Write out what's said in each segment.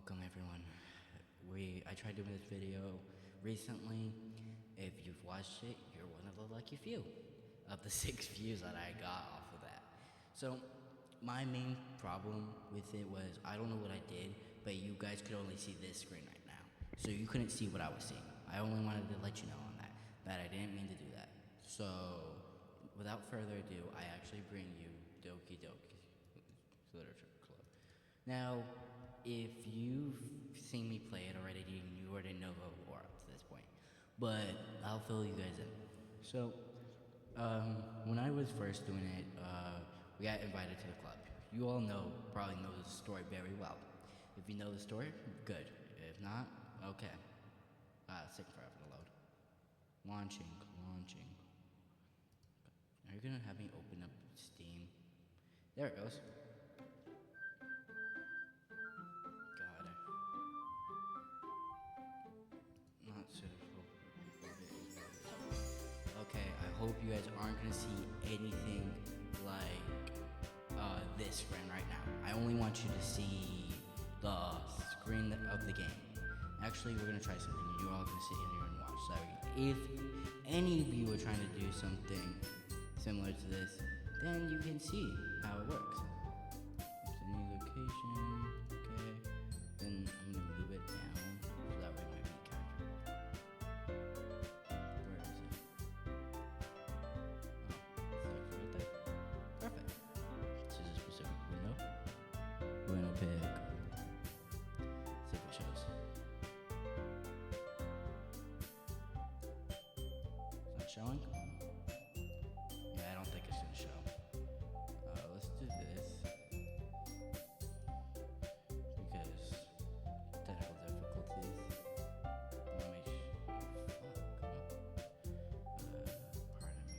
Welcome everyone. I tried doing this video recently. If you've watched it, you're one of the lucky few of the 6 views that I got off of that. So my main problem with it was I don't know what I did, but you guys could only see this screen right now. So you couldn't see what I was seeing. I only wanted to let you know on that I didn't mean to do that. So without further ado, I actually bring you Doki Literature Club. Now, if you've seen me play it already, you already know the lore up to this point. But I'll fill you guys in. So, when I was first doing it, we got invited to the club. You all probably know the story very well. If you know the story, good. If not, okay. It's taking forever to load. Launching. Are you gonna have me open up Steam? There it goes. God. Not suitable. Okay, I hope you guys aren't gonna see anything like this screen right now. I only want you to see the screen of the game. Actually, we're gonna try something. You're all gonna sit here and watch. So if any of you are trying to do something similar to this, then you can see how it works. It's a new location. Okay. Then I'm gonna move it down so that way my main character. Where is it? Oh, it's right there. Perfect. This is a specific window. We're gonna pick. See if it shows. It's not showing? Yeah, I don't think it's gonna show. Let's do this. Because technical difficulties. Let me pardon me.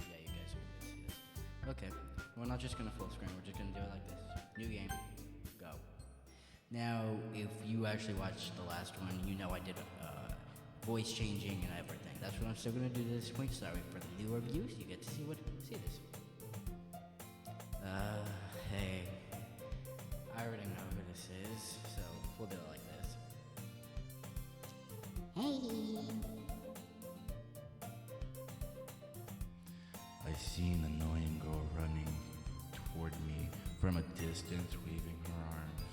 Yeah, you guys are gonna see this. Okay, we're not just gonna full screen, we're just gonna do it like this. New game, go. Now, if you actually watched the last one, you know I did voice changing and everything. That's what I'm still gonna do this point. Sorry for the newer views. You get to see this. Hey, I already know who this is, so we'll do it like this. Hey. I see an annoying girl running toward me from a distance, waving her arms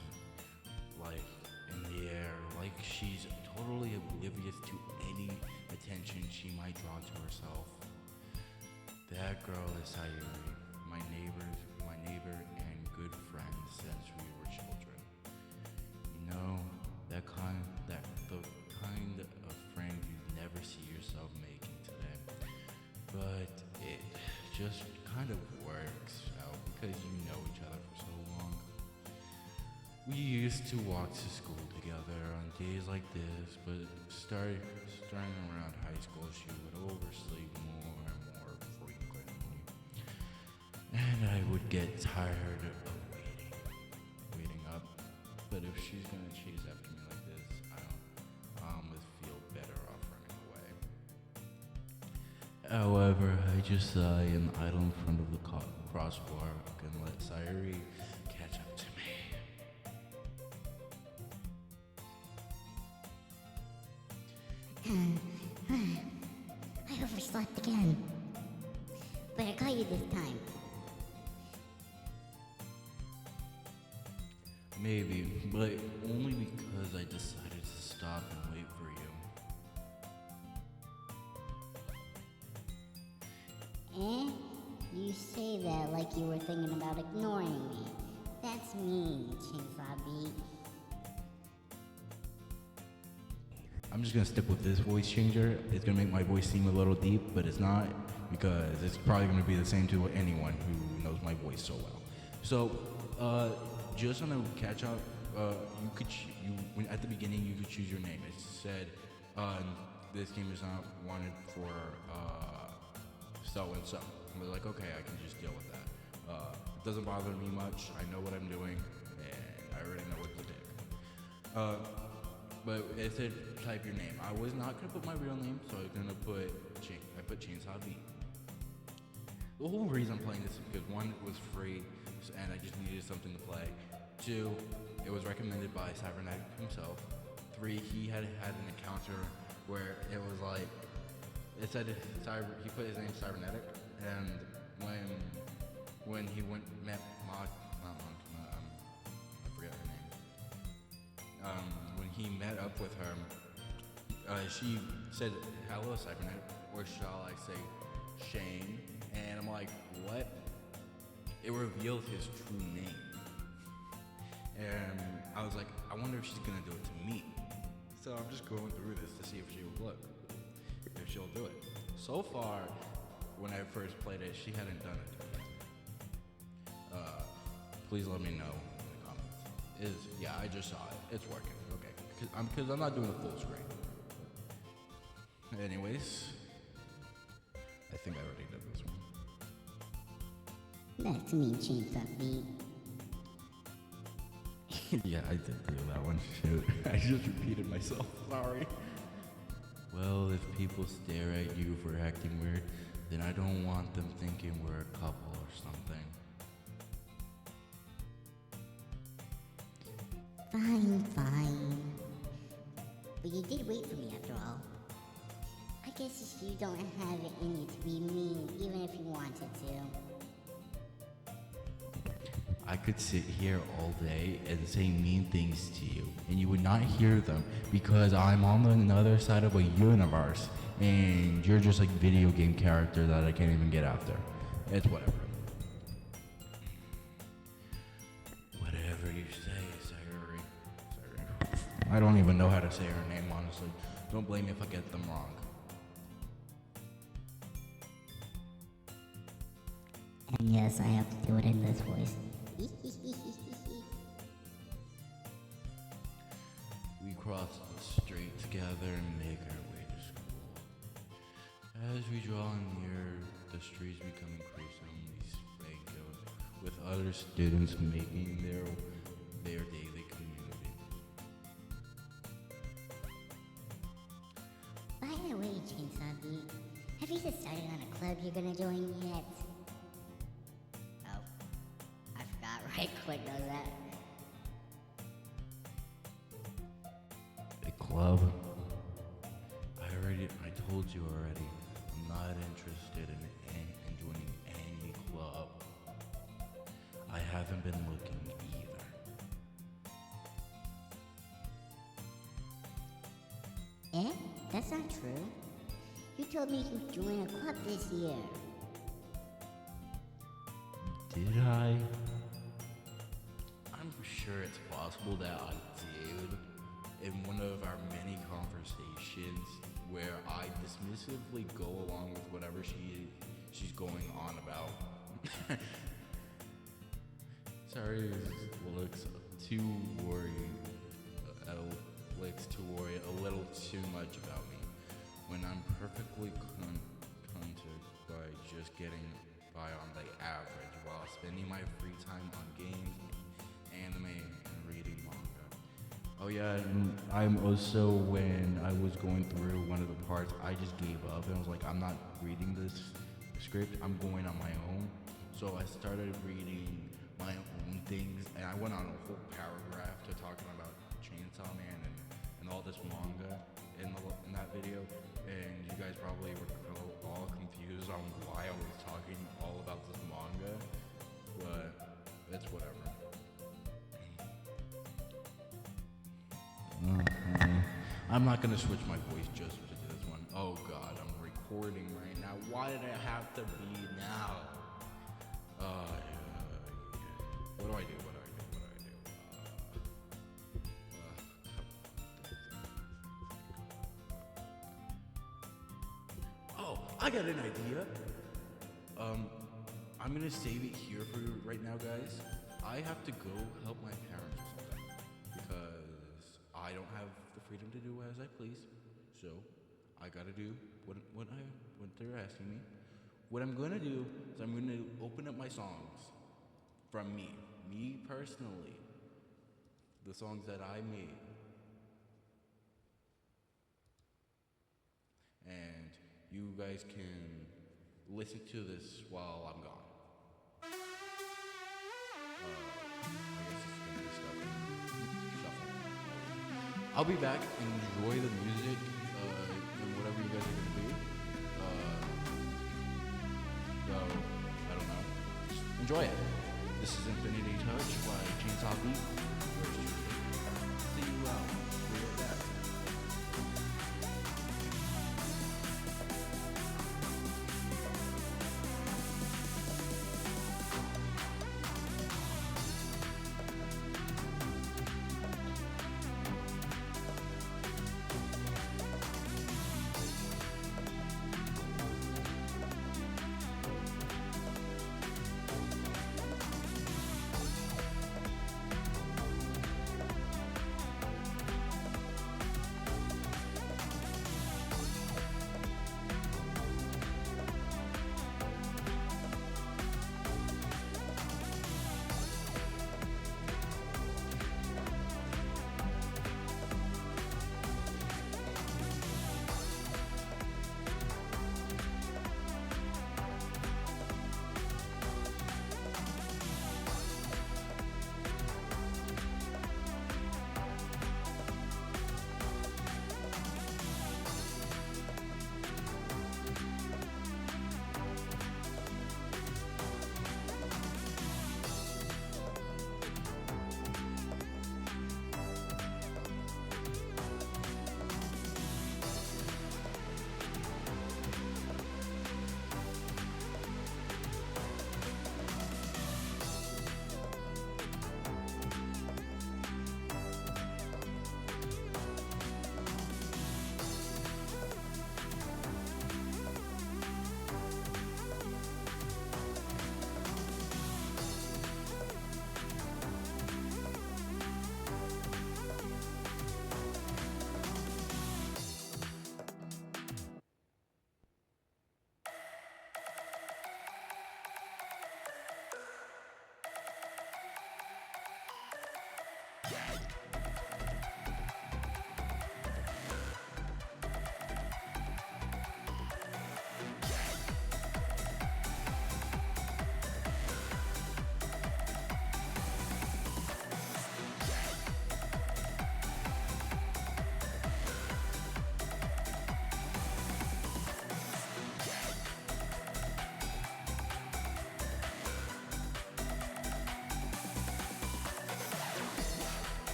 like in the air, like she's totally oblivious to any attention she might draw to herself. That girl is Sayuri, my neighbor and good friend since we were children. You know, the kind of friend you never see yourself making today. But it just kind of works out because you know each other for so long. We used to walk to school together on days like this, but starting around high school, she would oversleep more and more frequently. And I would get tired of waiting up. But if she's gonna chase after me like this, I almost feel better off running away. However, I just am idle in front of the crossbar and let Sayuri catch up to me. I overslept again. But I caught you this time. Maybe, but only because I decided to stop and wait for you. You say that like you were thinking about ignoring me. That's mean, Chainsaw Beat. I'm just gonna stick with this voice changer. It's gonna make my voice seem a little deep, but it's not, because it's probably gonna be the same to anyone who knows my voice so well. So, just on a catch up, at the beginning you could choose your name. It said, this game is not wanted for so and so. I was like, okay, I can just deal with that. It doesn't bother me much. I know what I'm doing, and I already know what to do. But it said type your name. I was not gonna put my real name, so I was gonna put I put Chainsaw Beat. The whole reason I'm playing this is because one, it was free, and I just needed something to play. 2, it was recommended by Cybernetic himself. 3, he had an encounter where it was like, it said he put his name Cybernetic, and when he met I forget her name. When he met up with her, she said, "Hello, Cybernetic," or shall I say, Shane? And I'm like, what? It revealed his true name. And I was like, I wonder if she's gonna do it to me. So I'm just going through this to see if she'll do it. So far, when I first played it, she hadn't done it yet. Please let me know in the comments. Yeah, I just saw it. It's working. Okay, because I'm not doing the full screen. Anyways, I think I already did this one. That's me, Chainsaw Beat. Yeah, I did do that one. Shoot, I just repeated myself. Sorry. Well, if people stare at you for acting weird, then I don't want them thinking we're a couple or something. Fine. But you did wait for me after all. I guess you don't have it in you to be mean, even if you wanted to. I could sit here all day and say mean things to you, and you would not hear them because I'm on another side of a universe, and you're just like video game character that I can't even get after. It's whatever. Whatever you say, Sayuri. I don't even know how to say her name, honestly. Don't blame me if I get them wrong. And yes, I have to do it in this voice. We cross the street together and make our way to school. As we draw near, the streets become increasingly spangled with other students making their daily community. By the way, Chainsaw Beat, have you decided on a club you're gonna join yet? Oh, I forgot. Right click does that. A club? I told you already. I'm not interested in joining any club. I haven't been looking either. Eh? That's not true. You told me you'd join a club this year. Did I? I'm sure it's possible that I did in one of our many conversations where I dismissively go along with whatever she's going on about. Sorry, looks too worried. Likes to worry a little too much about me when I'm perfectly content by just getting by on the average while spending my free time on games, anime, and reading manga. Oh yeah, and I'm also, when I was going through one of the parts, I just gave up and I was like, I'm not reading this script, I'm going on my own. So I started reading my own things, and I went on a whole paragraph to talking about Chainsaw Man and all this manga in that video, and you guys probably were all confused on why I was talking all about this manga, but it's whatever. I'm not gonna switch my voice just to this one. Oh god, I'm recording right now. Why did it have to be now? What do I do? I got an idea. I'm gonna save it here for you right now, guys. I have to go help my parents or something because I don't have the freedom to do as I please. So I gotta do what they're asking me. What I'm gonna do is I'm gonna open up my songs from me personally, the songs that I made, and you guys can listen to this while I'm gone. I guess it's gonna be I'll be back. Enjoy the music and whatever you guys are gonna do. So I don't know. Just enjoy it. This is Infinity Touch by Chainsaw Beat. See you out. Be right back.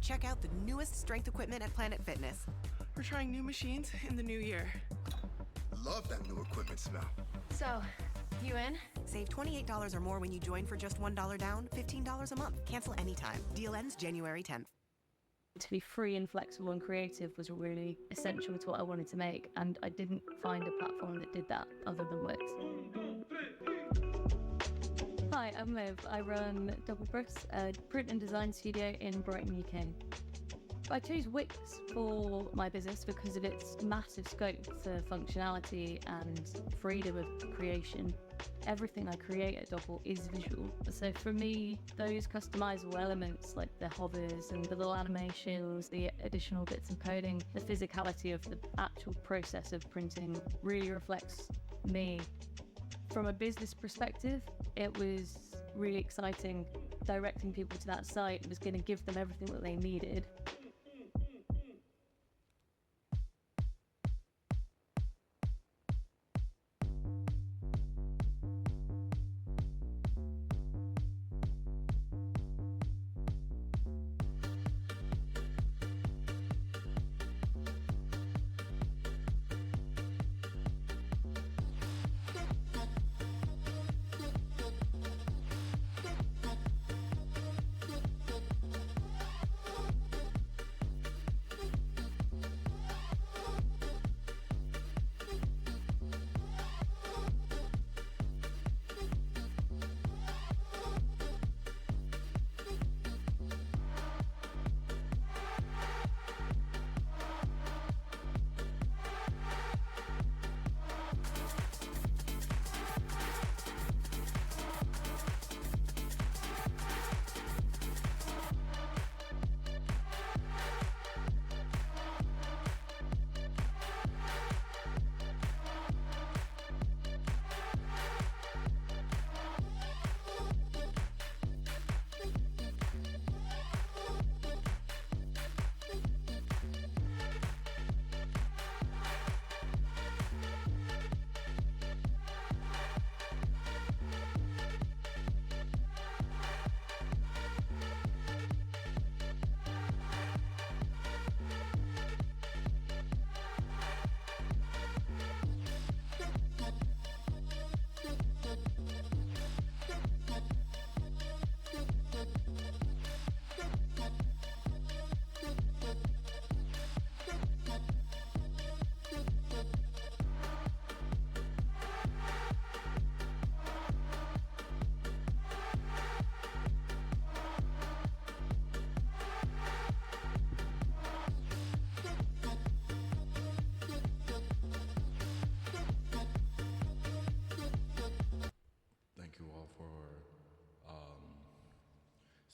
Check out the newest strength equipment at Planet Fitness. We're trying new machines in the new year. Love that new equipment smell. So, you in? Save $28 or more when you join for just $1 down, $15 a month. Cancel anytime. Deal ends January 10th. To be free and flexible and creative was really essential to what I wanted to make, and I didn't find a platform that did that other than Wix. Hi, I'm Liv. I run Double Press, a print and design studio in Brighton, UK. I chose Wix for my business because of its massive scope for functionality and freedom of creation. Everything I create at Double is visual. So for me, those customizable elements like the hovers and the little animations, the additional bits of coding, the physicality of the actual process of printing really reflects me. From a business perspective, it was really exciting. Directing people to that site was going to give them everything that they needed.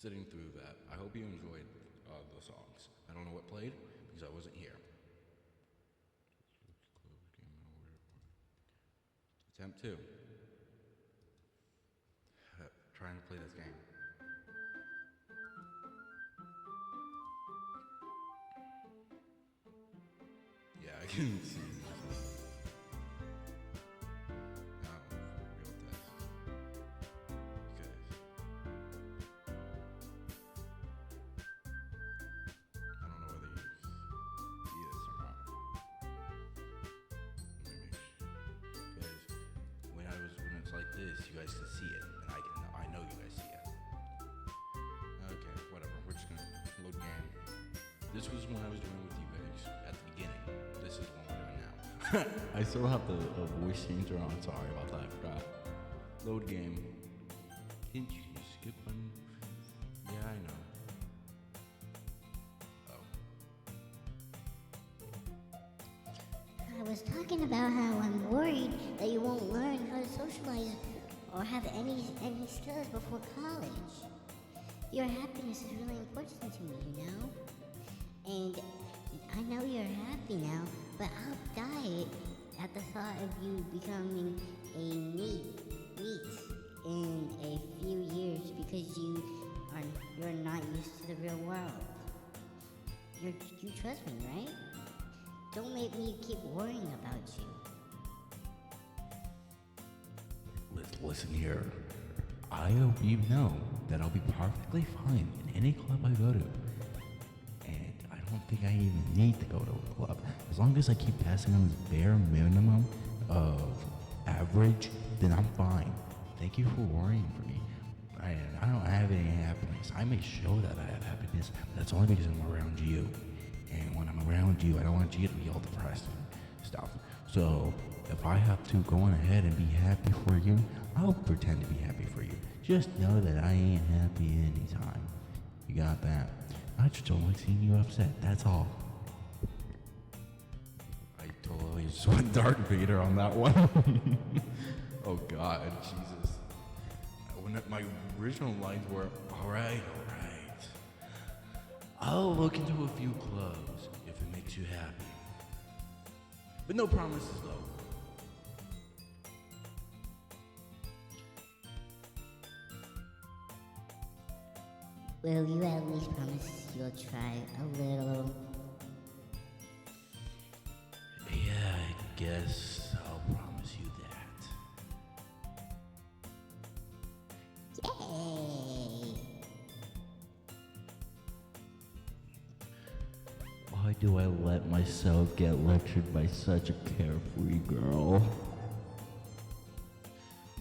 sitting through that. I hope you enjoyed the songs. I don't know what played because I wasn't here. Attempt 2. Trying to play this game. Yeah, I can see. You guys can see it, and I know you guys see it. Okay, whatever. We're just gonna load game. This was when I was doing with you guys at the beginning. This is what we're doing now. I still have the voice changer on. Sorry about that. I forgot. Load game. Didn't you skip one? Yeah, I know. I was talking about how I'm worried that you won't learn how to socialize or have any skills before college. Your happiness is really important to me, you know? And I know you're happy now, but I'll die at the thought of you becoming a neat in a few years because you're not used to the real world. You trust me, right? Don't make me keep worrying about you. Listen here. I hope you know that I'll be perfectly fine in any club I go to. don't think I even need to go to a club. As long as I keep passing on this bare minimum of average, then I'm fine. Thank you for worrying for me. I don't have any happiness. I may show that I have happiness, but that's only because I'm around you. And when I'm around you, I don't want you to be all depressed and stuff. So if I have to go on ahead and be happy for you, I'll pretend to be happy for you. Just know that I ain't happy anytime. You got that? I just don't like seeing you upset, that's all. I totally just went Darth Vader on that one. Oh God, Jesus. My original lines were, alright. I'll look into a few clubs if it makes you happy. But no promises though. Will you at least promise you'll try a little? Yeah, I guess I'll promise you that. Yay! Why do I let myself get lectured by such a carefree girl?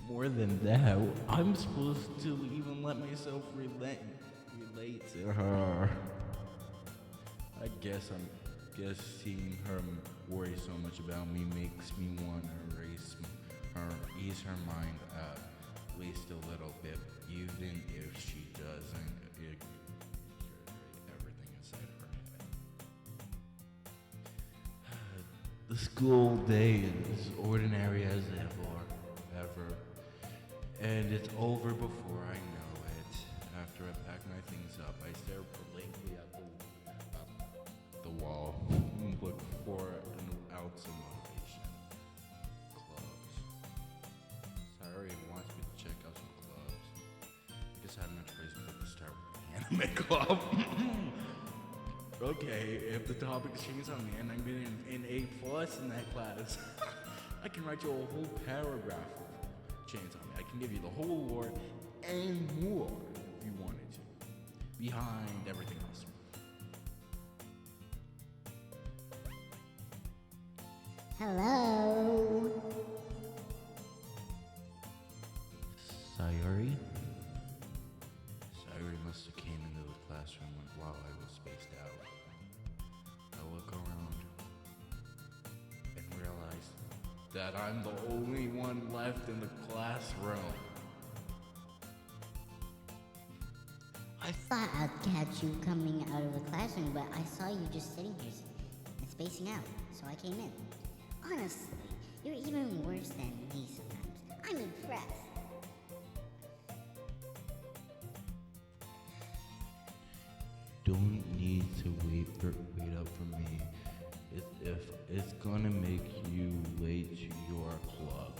More than that, I'm supposed to even let myself relate to her. I guess seeing her worry so much about me makes me want to ease her mind at least a little bit, even if she doesn't everything inside of her head. The school day is ordinary as ever, and it's over before I know it. After I pack my things up, I stare blankly at the wall and look for an ounce of motivation. Clubs. Sayori wants me to check out some clubs. I guess I have no choice but to start with the anime club. Okay, if the topic's changed on me and I'm getting an A+ in that class, I can write you a whole paragraph of change on me. I can give you the whole lore and more if you wanted to, behind everything else. Hello? Sayori? Sayori must have came into the classroom while I was spaced out. I look around and realize that I'm the only one left in the classroom. I thought I'd catch you coming out of the classroom, but I saw you just sitting here and spacing out, so I came in. Honestly, you're even worse than me sometimes. I'm impressed. Don't need to wait up for me if it's gonna make you late to your club.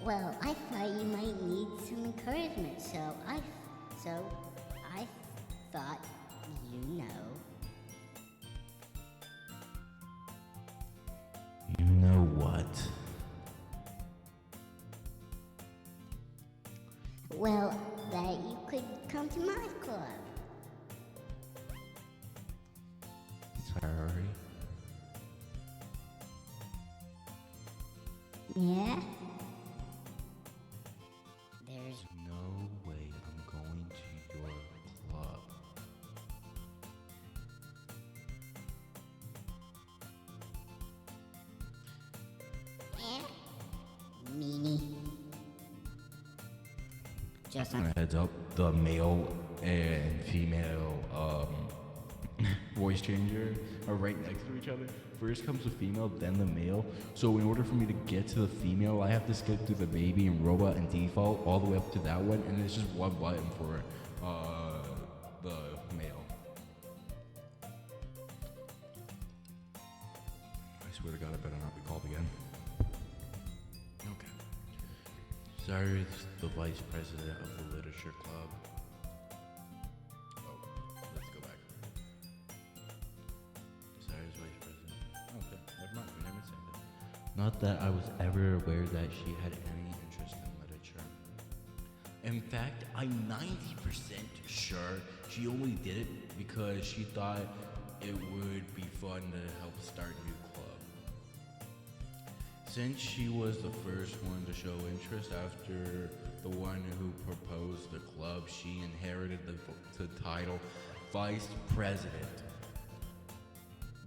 Well, I thought you might need some encouragement, so I thought, you know. You know what? Well, that you could come to my club. Sorry. Yeah? There's No way I'm going to your club. meanie. Just not. Heads up, the male and female voice changer are right next to each other. First comes the female, then the male. So in order for me to get to the female, I have to skip through the baby and robot and default all the way up to that one, and it's just one button for the male. I swear to God, I better not be called again. Okay. Sorry, the vice president of the literature club. Oh, let's go back. Sarah's vice president. Okay, never mind. We never said that. Not that I was ever aware that she had any interest in literature. In fact, I'm 90% sure she only did it because she thought it would be fun to help start a new club. Since she was the first one to show interest after the one who proposed the club, she inherited the title Vice President.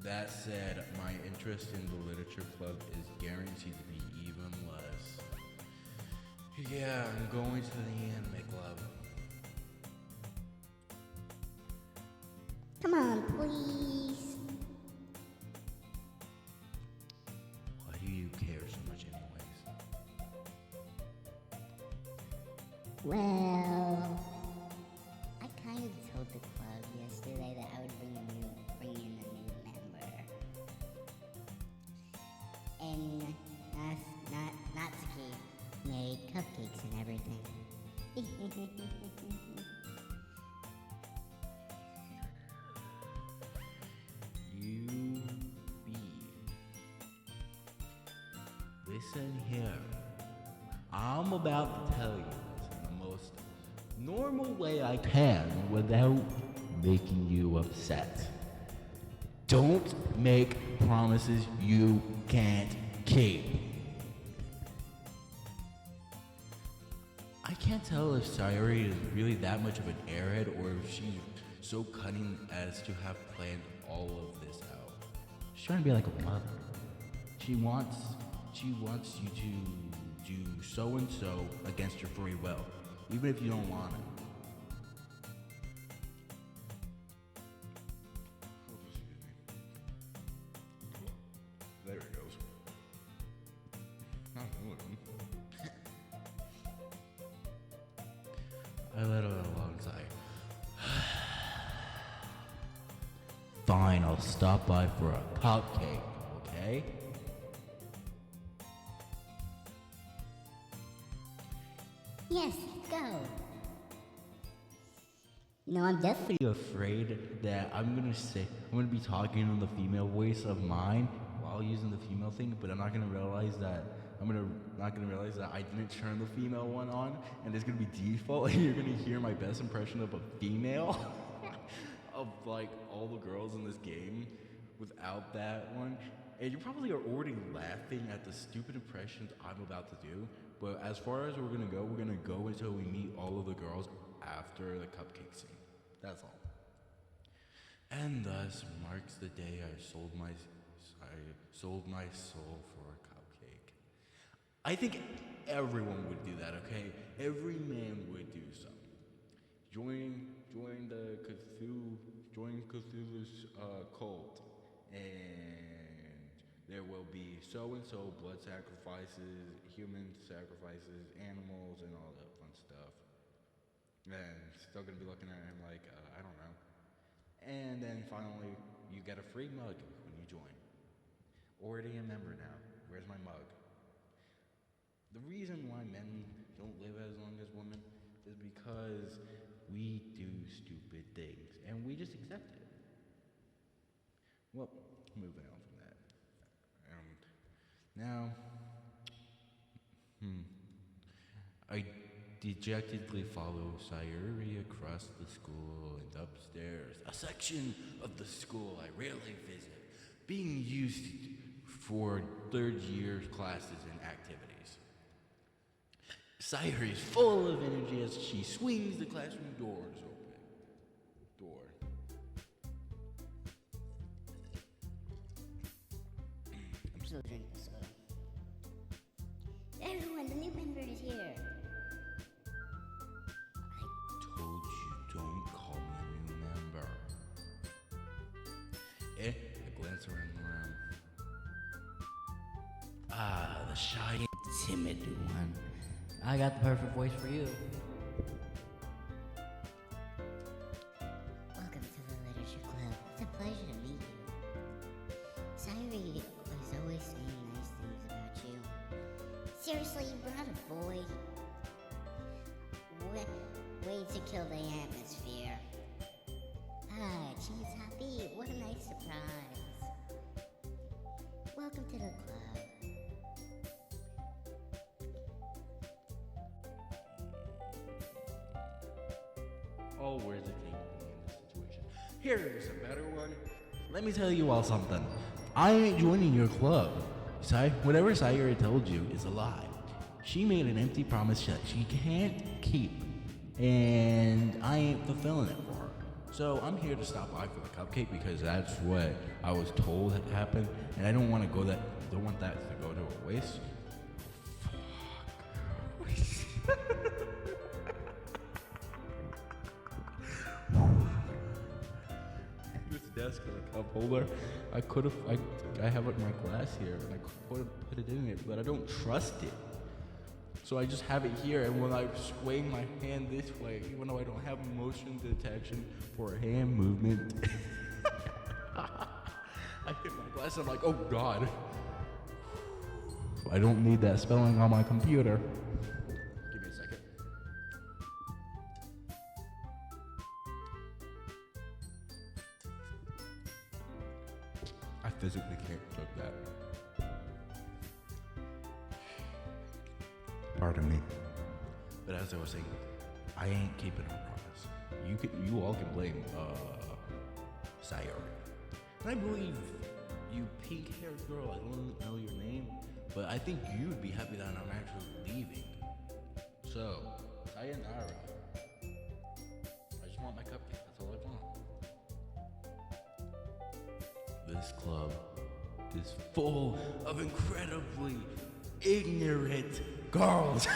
That said, my interest in the literature club is guaranteed to be even less. Yeah, I'm going to the anime club. Come on, please. Why do you care so much anyways? Well, I kind of told the club yesterday that I would bring in a new member. And Natsuki made cupcakes and everything. You be. Listen here. I'm about to tell you this in the most normal way I can without making you upset. Don't make promises you can't keep. I can't tell if Sayuri is really that much of an airhead or if she's so cunning as to have planned all of this out. She's trying to be like a mother. She wants you to do so and so against your free will, even if you don't want it. There it goes. Not one of them. I let out a long sigh. Fine, I'll stop by for a cupcake, okay? Yes, go. You know, I'm definitely Afraid that I'm gonna be talking in the female voice of mine while using the female thing, but I'm not gonna realize that I didn't turn the female one on, and it's gonna be default, and you're gonna hear my best impression of a female of like all the girls in this game without that one. And you probably are already laughing at the stupid impressions I'm about to do. But as far as we're gonna go until we meet all of the girls after the cupcake scene. That's all. And thus marks the day I sold my soul for a cupcake. I think everyone would do that, okay? Every man would do so. Join Cthulhu's cult, and there will be so and so blood sacrifices, human sacrifices, animals, and all that fun stuff. And still gonna be looking at him like, I don't know. And then finally, you get a free mug when you join. Already a member now. Where's my mug? The reason why men don't live as long as women is because we do stupid things and we just accept it. Well, moving on from that. Now, I dejectedly follow Sayuri across the school and upstairs, a section of the school I rarely visit, being used for third year classes and activities. Sayuri is full of energy as she swings the classroom doors open. I'm still drinking soda. Everyone, the new member is here. Told you don't call me a new member. I glance around the room. Ah, the shy and timid one. I got the perfect voice for you. Welcome to the Literature Club. It's a pleasure to meet you. Sayuri was always saying nice things about you. Seriously, you brought a boy? Way to kill the atmosphere. Ah, she's happy. What a nice surprise. Welcome to the club. all words are capable in this situation. Here's a better one. Let me tell you all something. I ain't joining your club. Whatever Sayuri told you is a lie. She made an empty promise that she can't keep, and I ain't fulfilling it for her. So I'm here to stop by for the cupcake because that's what I was told had happened, and I don't want that to go to a waste. This desk is a cup holder. I have it in my glass here, and I could have put it in it, but I don't trust it. So I just have it here, and when I sway my hand this way, even though I don't have motion detection for a hand movement, I hit my glass, and I'm like, oh God. I don't need that spelling on my computer. Give me a second. I physically can't chug that. Pardon me. But as I was saying, I ain't keeping a promise. You all can blame Sayuri. And I believe you pink-haired girl, I don't know your name, but I think you'd be happy that I'm actually leaving. So, sayonara. I just want my cupcake, that's all I want. This club is full of incredibly ignorant girls.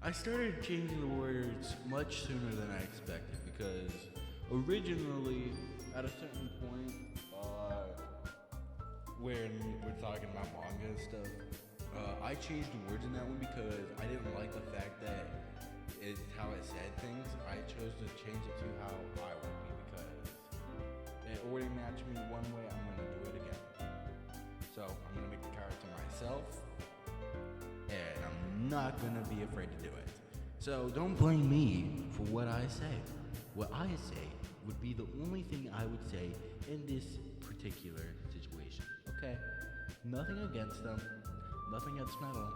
I started changing the words much sooner than I expected because originally, at a certain point, when we're talking about manga and stuff, I changed the words in that one because I didn't like the fact that it's how it said things. I chose to change it to how I would be because it already matched me one way. I'm gonna do it again. So I'm gonna make the character myself, and I'm not gonna be afraid to do it. So don't blame me for what I say. What I say would be the only thing I would say in this particular situation. Okay? Nothing against them, nothing against metal,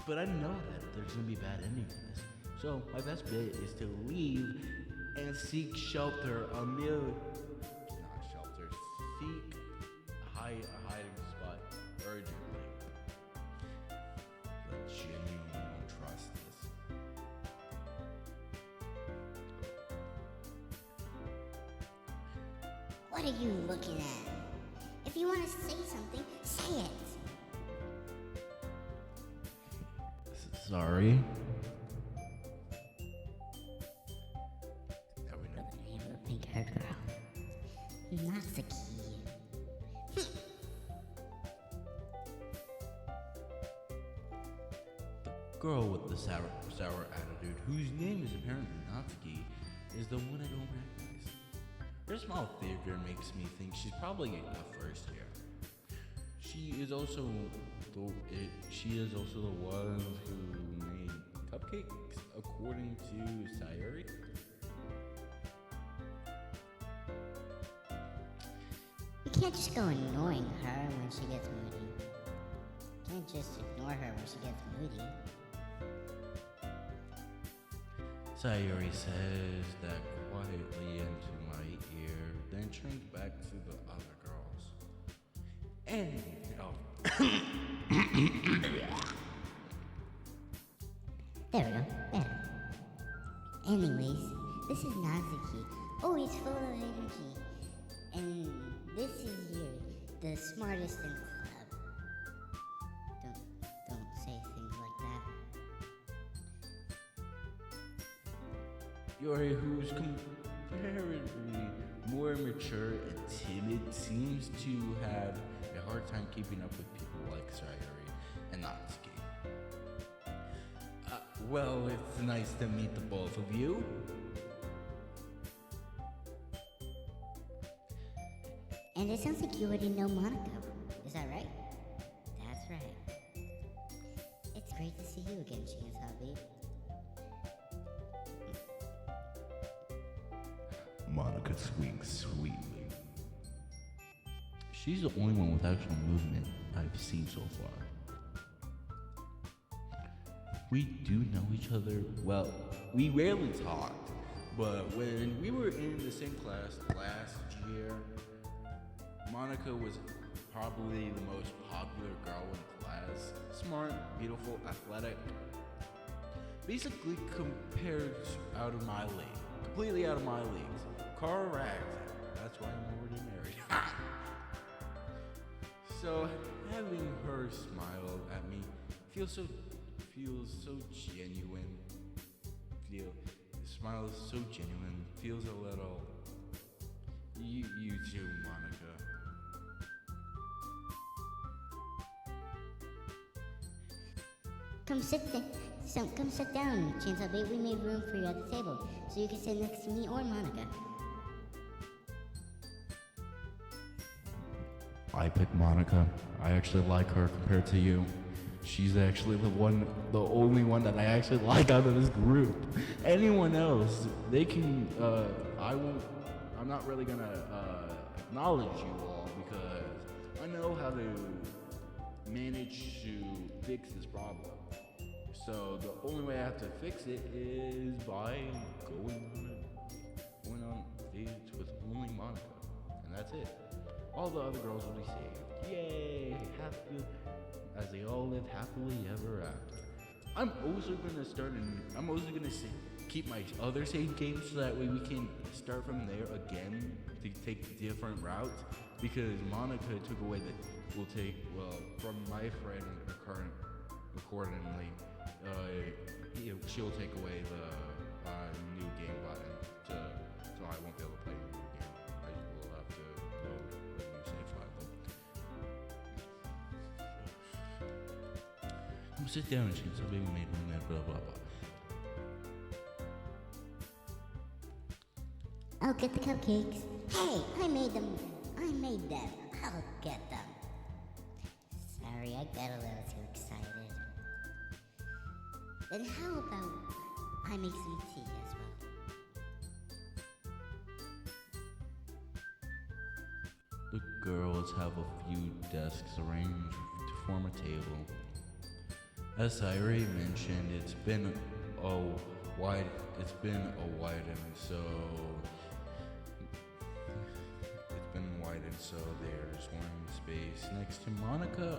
but I know that there's gonna be a bad ending to this. So my best bet is to leave and seek shelter seek a hiding spot urgently. I genuinely don't trust this. What are you looking at? If you want to say something, say it. Sorry. The name of the pink-haired girl. Natsuki. Girl with the sour attitude, whose name is apparently Natsuki, is the one I don't recognize. Her small figure makes me think she's probably a first year. She is also the one who made cupcakes, according to Sayuri. You can't just go ignoring her when she gets moody. You can't just ignore her when she gets moody. Sayuri says that quietly into my ear, then turns back to the other girls. And There we go. Better. Anyways, this is Natsuki. Always full of energy. And this is Yuri, the smartest in the club. Don't say things like that. Yuri, who's comparatively more mature and timid, seems to have a hard time keeping up with people like Sayuri and Natsuki. Well, it's nice to meet the both of you. And it sounds like you already know Monaco. Is that right? That's right. It's great to see you again, Shinosabi. Monica swings sweetly. She's the only one with actual movement I've seen so far. We do know each other. Well, we rarely talked, but when we were in the same class last year, Monica was probably the most popular girl in class. Smart, beautiful, athletic. Basically compared out of my league. Completely out of my leagues. Correct. That's why I'm already married. So having her smile at me feels so genuine. Smiles so genuine. Feels a little. You too, Monica. Come sit down, Chancellor. We made room for you at the table, so you can sit next to me or Monica. I picked Monica. I actually like her compared to you. She's actually the only one that I actually like out of this group. Anyone else, they can, I'm not really gonna acknowledge you all because I know how to manage to fix this problem. So the only way I have to fix it is by going on dates with only Monica, and that's it. All the other girls will be saved. Yay! As they all live happily ever after. I'm also gonna keep my other save games so that way we can start from there again to take different routes. Because Monica took away from my friend accordingly, she'll take away the new game button so I won't be able to play the new game. I will have to load a new save file. Come sit down, James. Our baby made room there, blah blah blah. I'll get the cupcakes. Hey, I made them. I'll get them. Sorry, I got a little too excited. Then how about I make some tea as well? The girls have a few desks arranged to form a table. As I already mentioned, it's been a so there's one space next to Monica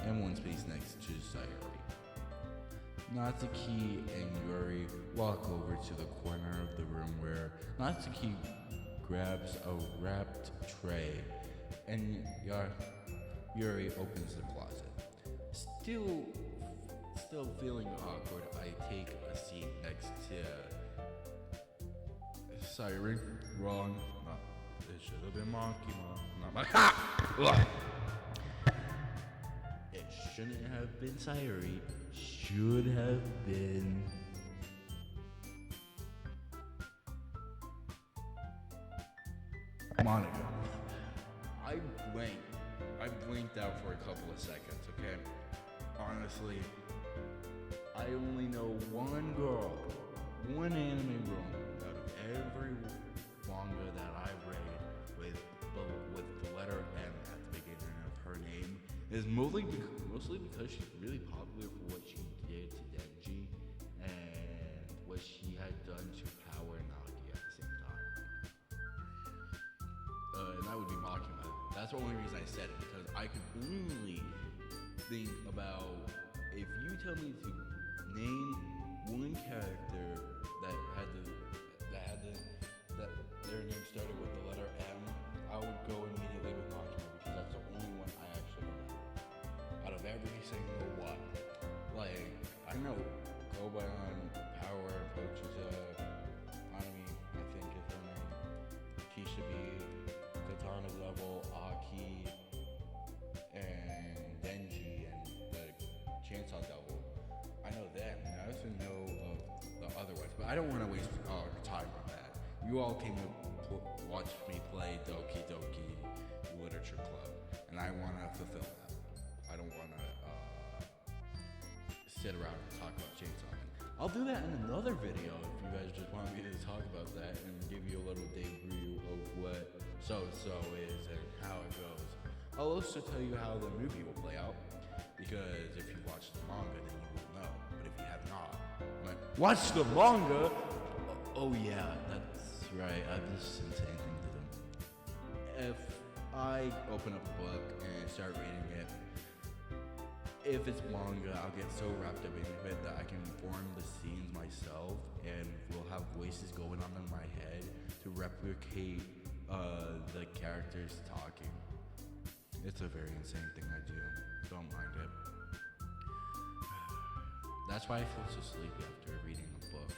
and one space next to Sayuri. Natsuki and Yuri walk over to the corner of the room where Natsuki grabs a wrapped tray and Yuri opens the closet. Still feeling awkward, I take a seat next to Sayuri. Wrong. It should have been Monkey Mom. Not my. It shouldn't have been Sayuri. Should have been. Monica. I blinked out for a couple of seconds, okay? Honestly, I only know one girl, one anime girl out of every manga that I've read with the letter M at the beginning of her name is mostly because she's really popular for what she did to Denji and what she had done to Power and Nagi at the same time. And that would be Makima. That's the only reason I said it, because I could only think about if you tell me to name one character that their name started with the letter M, I would go immediately with Makima because that's the only one I actually know. Out of every single one. Like, I know Koban, Power, Pochuta, Anami, I think is her name, Kishibe, Katana Level, Aki, and Denji, and the Chainsaw Devil. I know them, and I also know of the other ones, but I don't want to waste our time on that. You all came to watch me play Doki Doki Literature Club, and I want to fulfill that. I don't want to sit around and talk about Chainsaw Man. I'll do that in another video if you guys just want me to talk about that and give you a little debut of what So-So is and how it goes. I'll also tell you how the movie will play out, because if you watch the manga, then you will know. But if you have not, Watch the manga. Oh yeah, that's right. I've just been saying things to them. If I open up a book and start reading it, if it's manga, I'll get so wrapped up into it that I can form the scenes myself and will have voices going on in my head to replicate the characters talking. It's a very insane thing I do. Don't mind it. That's why I feel so sleepy after reading a book.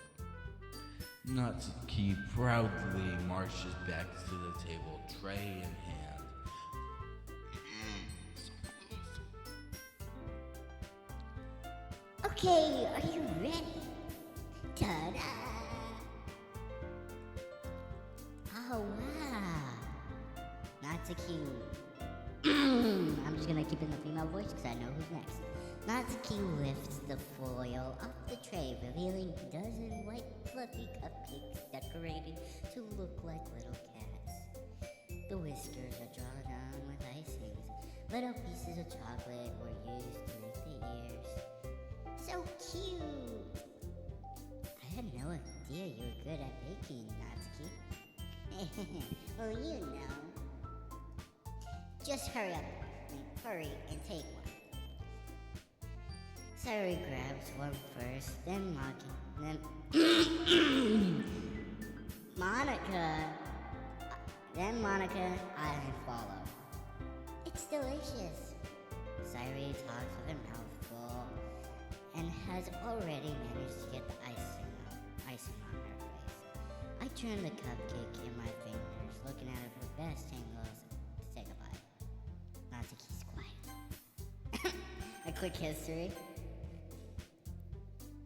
Natsuki proudly marches back to the table, tray in hand. Okay, are you ready? Ta-da! Oh, wow. Natsuki. I'm just gonna keep in the female voice because I know who's next. Natsuki lifts the foil off the tray, revealing a dozen white fluffy cupcakes decorated to look like little cats. The whiskers are drawn on with icings. Little pieces of chocolate were used to make the ears. So cute! I had no idea you were good at baking, Natsuki. Well, you know. Just hurry and take one. Sayuri grabs one first, then Monica, I follow. It's delicious. Sayuri talks with her mouth full and has already managed to get the icing on her face. I turn the cupcake in my fingers, looking at it for best angles to take a bite. Natsuki's quiet. A quick history.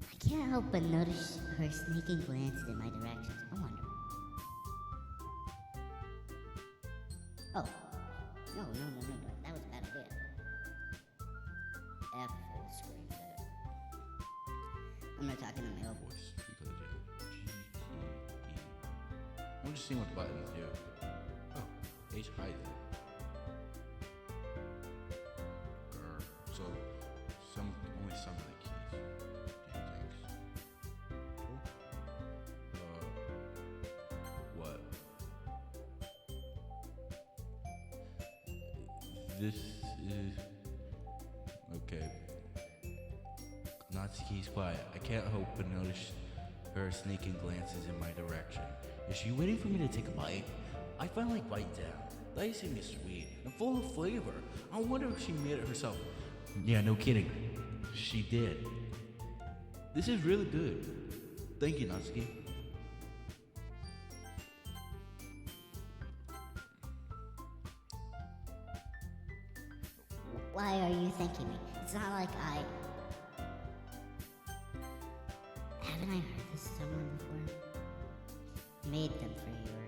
I can't help but notice her sneaking glances in my directions. I wonder. Oh. No. That was a bad idea. F full screen mode. I'm gonna talk in the middle. Voice, because GTE. I'm just seeing what the buttons do. Oh, H hides it. So, only some of the keys. What? This is okay. Natsuki's quiet. I can't help but notice her sneaking glances in my direction. Is she waiting for me to take a bite? I finally bite down. The icing is sweet and full of flavor. I wonder if she made it herself. Yeah, no kidding. She did. This is really good. Thank you, Natsuki. Why are you thanking me? It's not like I... Haven't I heard this somewhere before? Made them for you or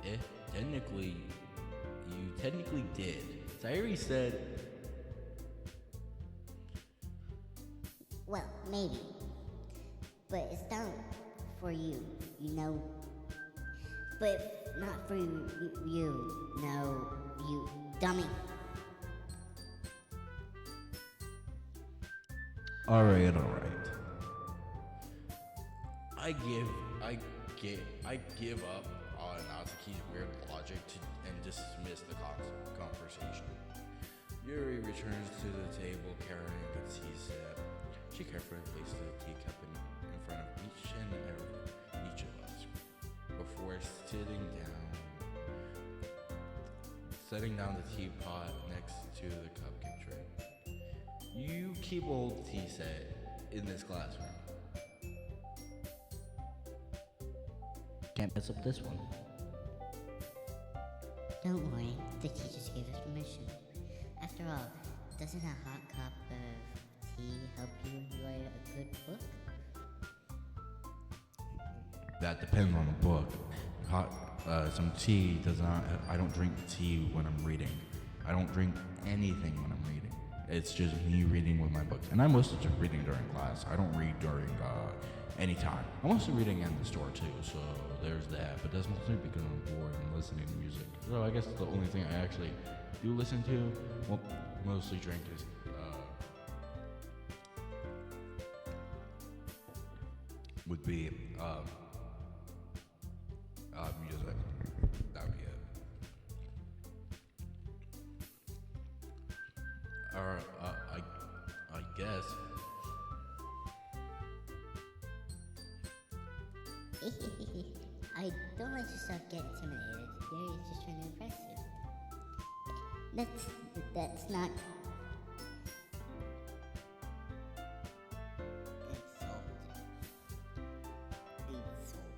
anything. Technically, you technically did. Sayuri said... Well, maybe. But it's not for you, you know. But not for you, no, you dummy. Alright. I give up on Natsuki's weird logic and dismiss the conversation. Yuri returns to the table carrying a tea set. She carefully places the teacup in front of each of us before setting down the teapot next to the cupcake tray. You keep old tea set in this classroom. Can't mess up this one. Don't worry, the teachers gave us permission. After all, doesn't a hot cup of tea help you enjoy a good book? That depends on the book. Some tea does not. I don't drink tea when I'm reading. I don't drink anything when I'm reading. It's just me reading with my books, and I'm mostly just reading during class. I don't read during any time. I'm mostly reading in the store too, so there's that. But that's mostly because I'm bored and listening to music. So I guess the only thing I actually do listen to, well, mostly drink is would be music. That would be it. Or I guess. I don't let yourself get intimidated. You're just trying to impress you. That's not insult.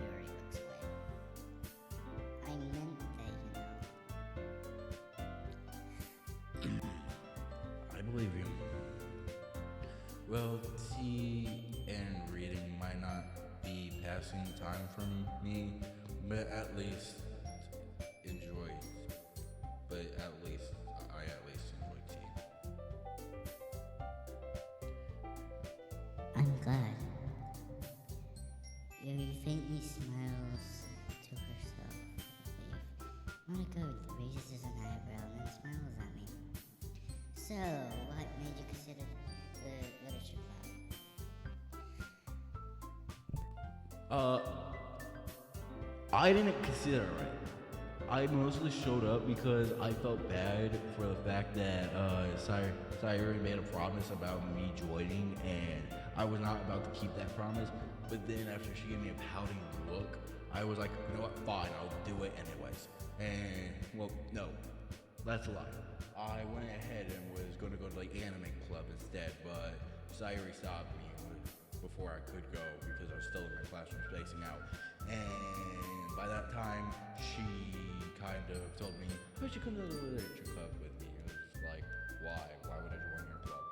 Yuri looks away. I meant that, you know. I believe you. Well, tea and reading might not be passing time for me, but at least enjoy. But at least I enjoy tea. I'm glad. Yuri faintly smiles to herself. Monica raises an eyebrow and then smiles at me. So, what made you consider the literature club? I didn't consider it. I mostly showed up because I felt bad for the fact that Sayuri made a promise about me joining, and I was not about to keep that promise. But then after she gave me a pouting look, I was like, you know what, fine, I'll do it anyways. And, well, no, that's a lie. I went ahead and was going to go to the anime club instead, but Sayuri stopped me before I could go because I was still in my classroom spacing out. And by that time, she kind of told me, "Oh, you should come to the literature club with me." I was like, "Why? Why would I join your club?"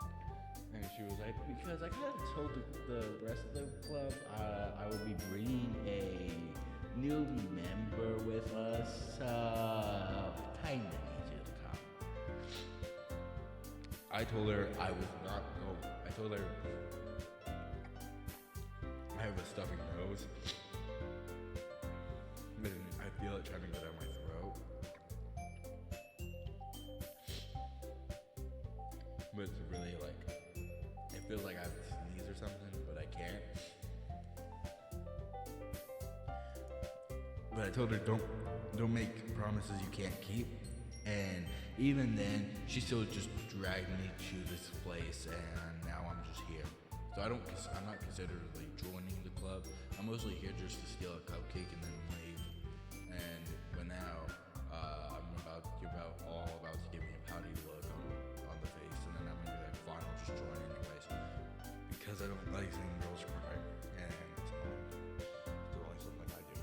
And she was like, "Because I kind of told the rest of the club I would be bringing a new member with us. Kind of need you to come." I told her I was not going. I told her I have a stuffy nose. And I feel it trying to go down my throat. But it's really like, it feels like I have to sneeze or something, but I can't. But I told her, don't make promises you can't keep. And even then, she still just dragged me to this place, and now I'm just here. So I'm not considered like joining the club. I'm mostly here just to steal a cupcake and then leave. And but now, you're about to give me a pouty look on the face, and then I'm gonna be like, fine, I'll just join anyways. Because I don't like seeing girls cry, and it's only something I do.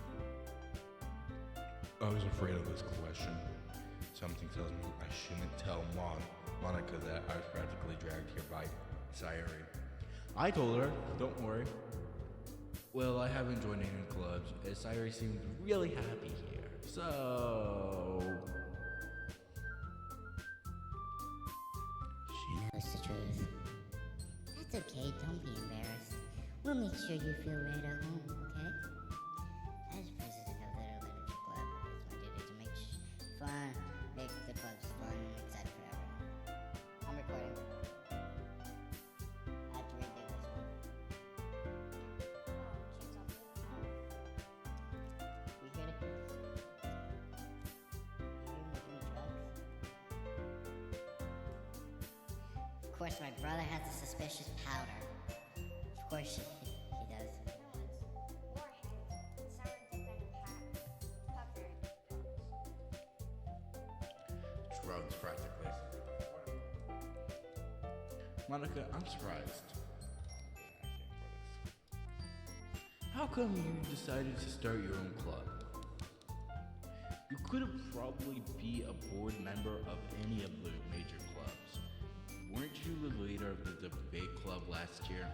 I was afraid of this question. Something tells me I shouldn't tell Monica that I was practically dragged here by Sayuri. I told her, don't worry. Well, I haven't joined any clubs, as Sayuri seems really happy here. So... She knows the truth. That's okay, don't be embarrassed. We'll make sure you feel right at home, okay? As president of the literature club, it's my duty to make the clubs fun and exciting for everyone. I'm recording. I have to read this one. You hear it? You making me drugs? Of course, my brother has a suspicious powder. Of course he does. Drugs, practically. Monica, I'm surprised. How come you decided to start your own club? You could have probably be a board member of any of the major clubs. Weren't you the leader of the debate club last year?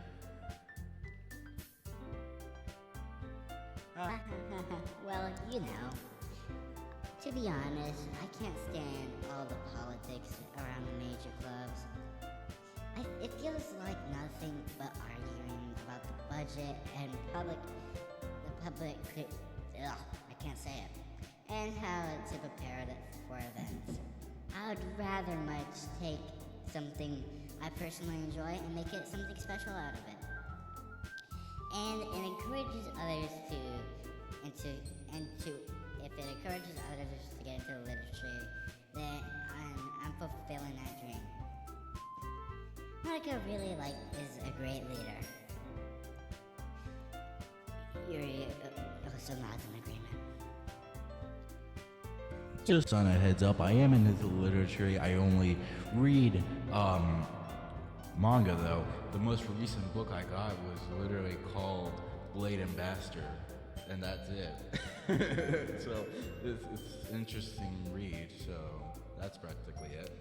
Well, you know. To be honest, I can't stand all the politics around the major clubs. It feels like nothing but arguing about the budget and the public could, I can't say it, and how to prepare for events. I would rather much take something I personally enjoy and make it something special out of it. and it encourages others if it encourages others to get into literature, then I'm fulfilling that dream. Monica really is a great leader. Yuri also nods in agreement. Just on a heads up, I am into literature. I only read manga though. The most recent book I got was literally called Blade and Bastard, and that's it. So it's interesting read. So that's practically it.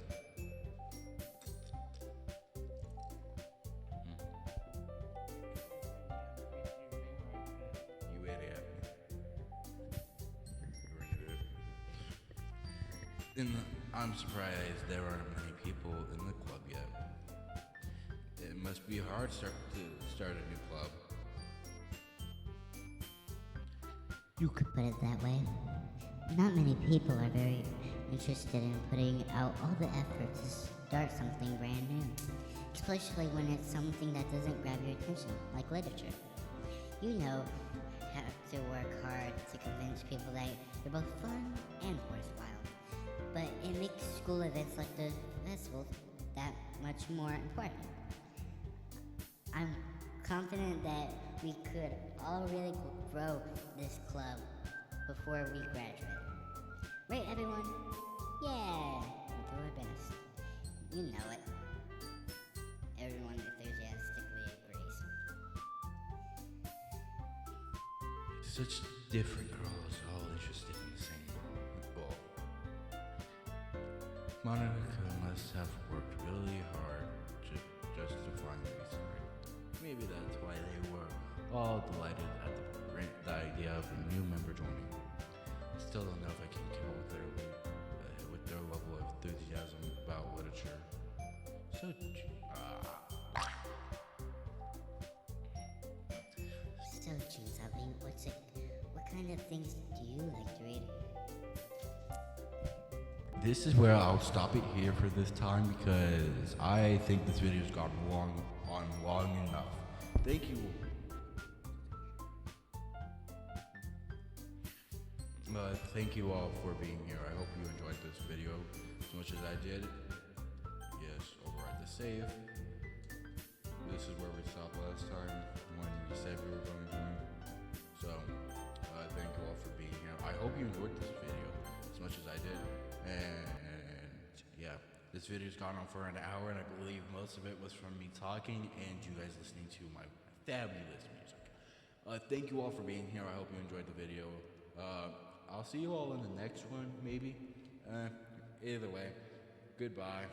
You idiot. You're an idiot. I'm surprised there aren't many people in the club yet. It must be hard to start a new club. You could put it that way. Not many people are very interested in putting out all the effort to start something brand new, especially when it's something that doesn't grab your attention, like literature. You have to work hard to convince people that they're both fun and worthwhile. But it makes school events like the festival that much more important. I'm confident that we could all really grow this club before we graduate. Right, everyone? Yeah, we'll do our best. You know it. Everyone enthusiastically agrees. Such different girls, all interested in the same goal. Monica must have worked really hard just to find these three. Maybe that's why they were all delighted at the idea of a new member joining. I still don't know if I can keep up with their level of enthusiasm about literature. So, So, Jinsabi, what kind of things do you like to read? this is where I'll stop it here for this time because I think this video's gone long enough. Thank you. Thank you all for being here. I hope you enjoyed this video as much as I did. Yes, over at the save. This is where we stopped last time when we said we were going to join. So, thank you all for being here. I hope you enjoyed this video as much as I did. And yeah, this video's gone on for an hour, and I believe most of it was from me talking and you guys listening to my fabulous music. Thank you all for being here. I hope you enjoyed the video. I'll see you all in the next one, maybe. Either way, goodbye.